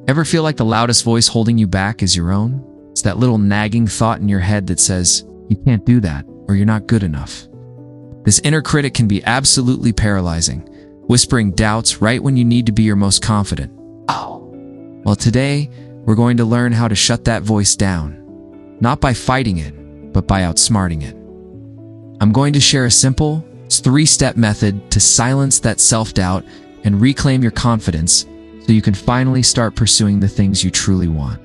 Ever feel like the loudest voice holding you back is your own? It's that little nagging thought in your head that says, you can't do that, or you're not good enough. This inner critic can be absolutely paralyzing, whispering doubts right when you need to be your most confident. Well, today, we're going to learn how to shut that voice down, not by fighting it, but by outsmarting it. I'm going to share a simple, 3-step method to silence that self-doubt and reclaim your confidence so you can finally start pursuing the things you truly want.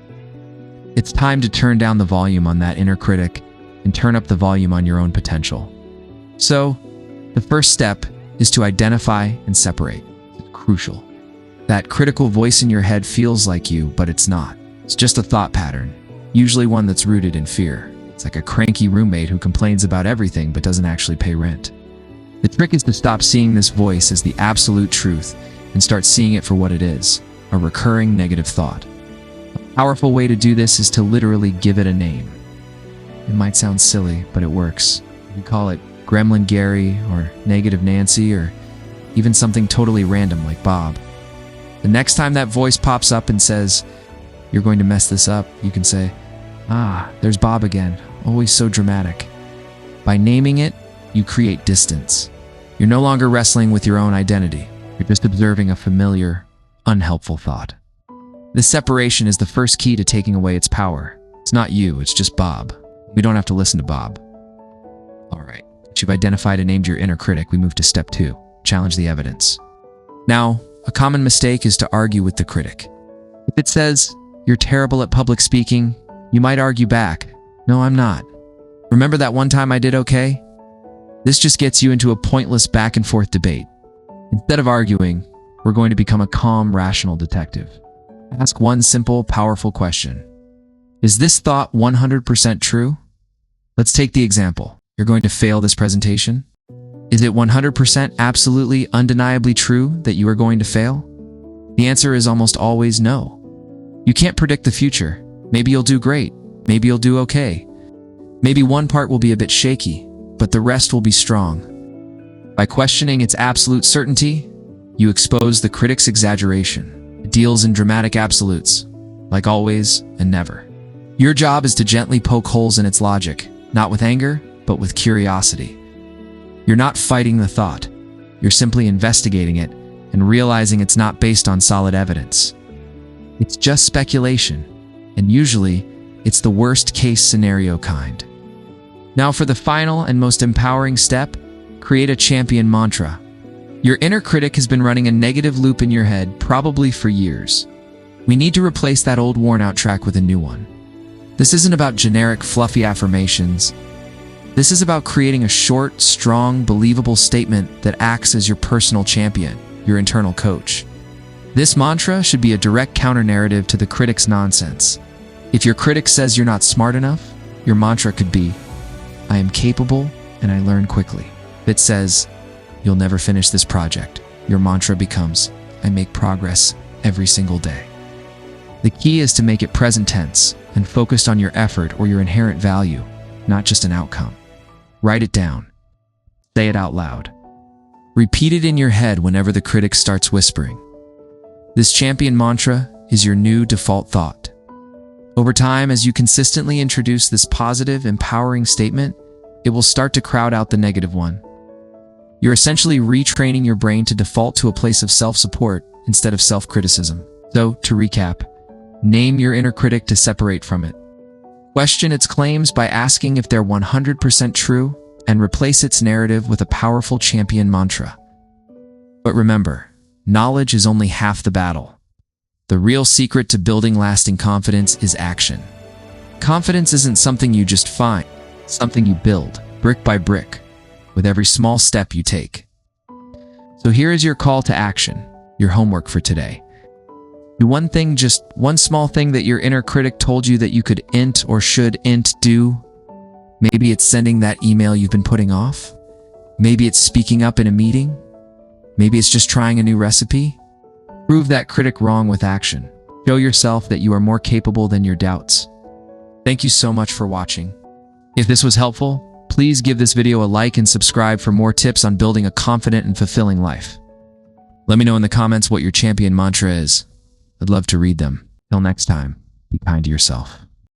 It's time to turn down the volume on that inner critic and turn up the volume on your own potential. So, the first step is to identify and separate. It's crucial. That critical voice in your head feels like you, but it's not. It's just a thought pattern, usually one that's rooted in fear. It's like a cranky roommate who complains about everything but doesn't actually pay rent. The trick is to stop seeing this voice as the absolute truth and start seeing it for what it is, a recurring negative thought. A powerful way to do this is to literally give it a name. It might sound silly, but it works. You call it Gremlin Gary, or Negative Nancy, or even something totally random like Bob. The next time that voice pops up and says, you're going to mess this up, you can say, there's Bob again, always so dramatic. By naming it, you create distance. You're no longer wrestling with your own identity. You're just observing a familiar, unhelpful thought. This separation is the first key to taking away its power. It's not you, it's just Bob. We don't have to listen to Bob. All right, once you've identified and named your inner critic, we move to step 2, challenge the evidence. Now, a common mistake is to argue with the critic. If it says, you're terrible at public speaking, you might argue back, no, I'm not. Remember that one time I did okay? This just gets you into a pointless back and forth debate. Instead of arguing, we're going to become a calm, rational detective. Ask one simple, powerful question. Is this thought 100% true? Let's take the example. You're going to fail this presentation? Is it 100% absolutely, undeniably true that you are going to fail? The answer is almost always no. You can't predict the future. Maybe you'll do great. Maybe you'll do okay. Maybe one part will be a bit shaky, but the rest will be strong. By questioning its absolute certainty, you expose the critic's exaggeration. It deals in dramatic absolutes, like always and never. Your job is to gently poke holes in its logic, not with anger, but with curiosity. You're not fighting the thought. You're simply investigating it and realizing it's not based on solid evidence. It's just speculation, and usually, it's the worst-case scenario kind. Now for the final and most empowering step, create a champion mantra. Your inner critic has been running a negative loop in your head probably for years. We need to replace that old worn-out track with a new one. This isn't about generic, fluffy affirmations. This is about creating a short, strong, believable statement that acts as your personal champion, your internal coach. This mantra should be a direct counter-narrative to the critic's nonsense. If your critic says you're not smart enough, your mantra could be, I am capable and I learn quickly. If it says, you'll never finish this project, your mantra becomes, I make progress every single day. The key is to make it present tense and focused on your effort or your inherent value, not just an outcome. Write it down. Say it out loud. Repeat it in your head whenever the critic starts whispering. This champion mantra is your new default thought. Over time, as you consistently introduce this positive, empowering statement, it will start to crowd out the negative one. You're essentially retraining your brain to default to a place of self-support instead of self-criticism. So, to recap, name your inner critic to separate from it. Question its claims by asking if they're 100% true, and replace its narrative with a powerful champion mantra. But remember, knowledge is only half the battle. The real secret to building lasting confidence is action. Confidence isn't something you just find, it's something you build, brick by brick, with every small step you take. So here is your call to action, your homework for today. Do one thing, just one small thing that your inner critic told you that you could int or should int do. Maybe it's sending that email you've been putting off. Maybe it's speaking up in a meeting. Maybe it's just trying a new recipe. Prove that critic wrong with action. Show yourself that you are more capable than your doubts. Thank you so much for watching. If this was helpful, please give this video a like and subscribe for more tips on building a confident and fulfilling life. Let me know in the comments what your champion mantra is. I'd love to read them. Till next time, be kind to yourself.